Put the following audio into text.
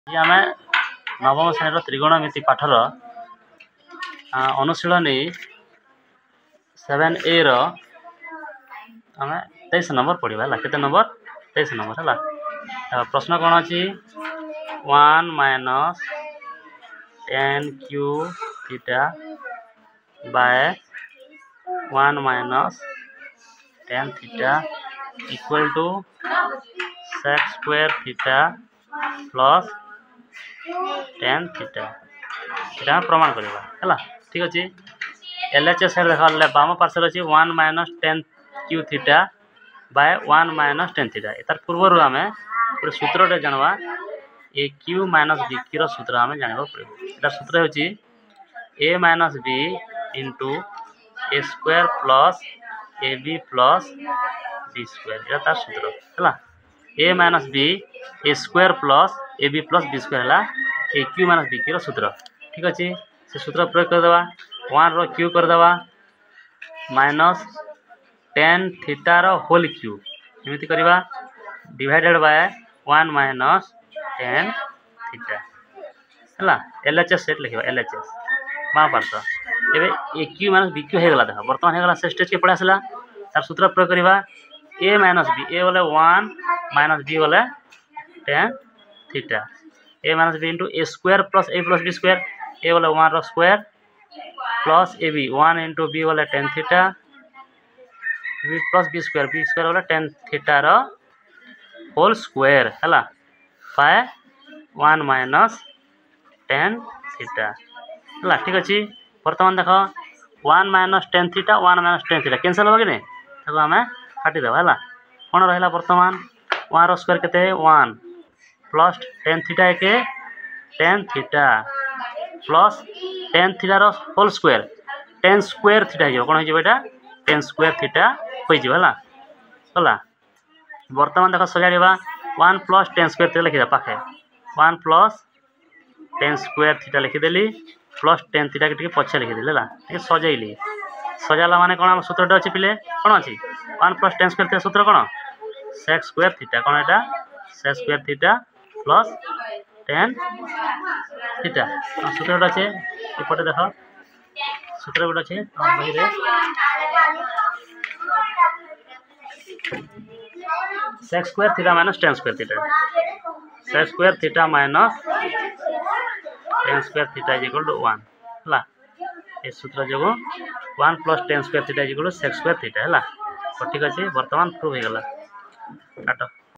ये आम नवम श्रेणी त्रिगोणमिति पाठर अनुशीलनी 7A आम 23 नंबर पढ़ा है केते नंबर 23 नंबर है। प्रश्न कौन अच्छी 1 minus tan Q theta by 1 minus tan theta equal to sec square theta plus tan theta यहाँ प्रमाण करवा है। ठीक अच्छे LHS साइड देखा बाम पार्श्व अच्छी 1 minus tan Q theta by 1 minus tan theta तार पूर्व आम गोटे सूत्र जानवा A cube minus B cube सूत्र आम जानवा पड़े। सूत्र होची A minus B into A square plus A B plus B square तार सूत्र है। A minus B A square plus A B plus B square है A cube minus B cube सूत्र। ठीक अच्छे से सूत्र प्रयोग करदे 1 रो क्यू करदे माइनस tan थीटा रो होल क्यू एमती करवा divided by 1 minus tan theta है। LHS सेट लिखा LHS बाम पार्श्व एवं ए क्यू माइनस बी क्यू होगा देख बर्तमान होगा से स्टेज के पढ़ा आसला तार सूत्र प्रयोग करवा ए माइनस बी ए बोले 1 माइनस बी बोले tan theta A minus B into A square plus B square A बोले 1 रो square plus A B 1 into B बोले tan theta B plus B square बोले tan थीटा रो whole square है by 1 minus tan theta है। ठीक अच्छे बर्तमान देख 1 minus tan theta 1 minus tan theta cancel होगा कि नहीं देखो आम काटिदेव है कौन रहा बर्तमान 1 रो स्क्वायर केते 1 प्लस tan थीटा के tan theta plus tan theta रो whole square tan square theta हो कौन हो tan स्क्वायर थीटा हो बर्तमान देख सजाड़ा 1 प्लस tan स्क्वायर थीटा लिखिद पाखे 1 प्लस tan स्क्वायर थीटा लिखिदेली प्लस tan थीटा के पछे लिखिदेली है सजैली सजाला माने कौन सूत्र अच्छे पिले कौन अच्छी 1 प्लस tan स्क्वायर थीटा सूत्र कौन sec स्क्वायर थीटा कौन एटा sec square theta plus tan theta सूत्र अच्छे एपटे देख सूत्र गोटे अच्छे बही sec square theta minus tan square theta sec square theta minus tan square theta is equal to 1 है। ये सूत्र जो 1 plus tan square theta is equal to sec square theta है। ठीक अच्छे बर्तमान प्रूव हो गला काट।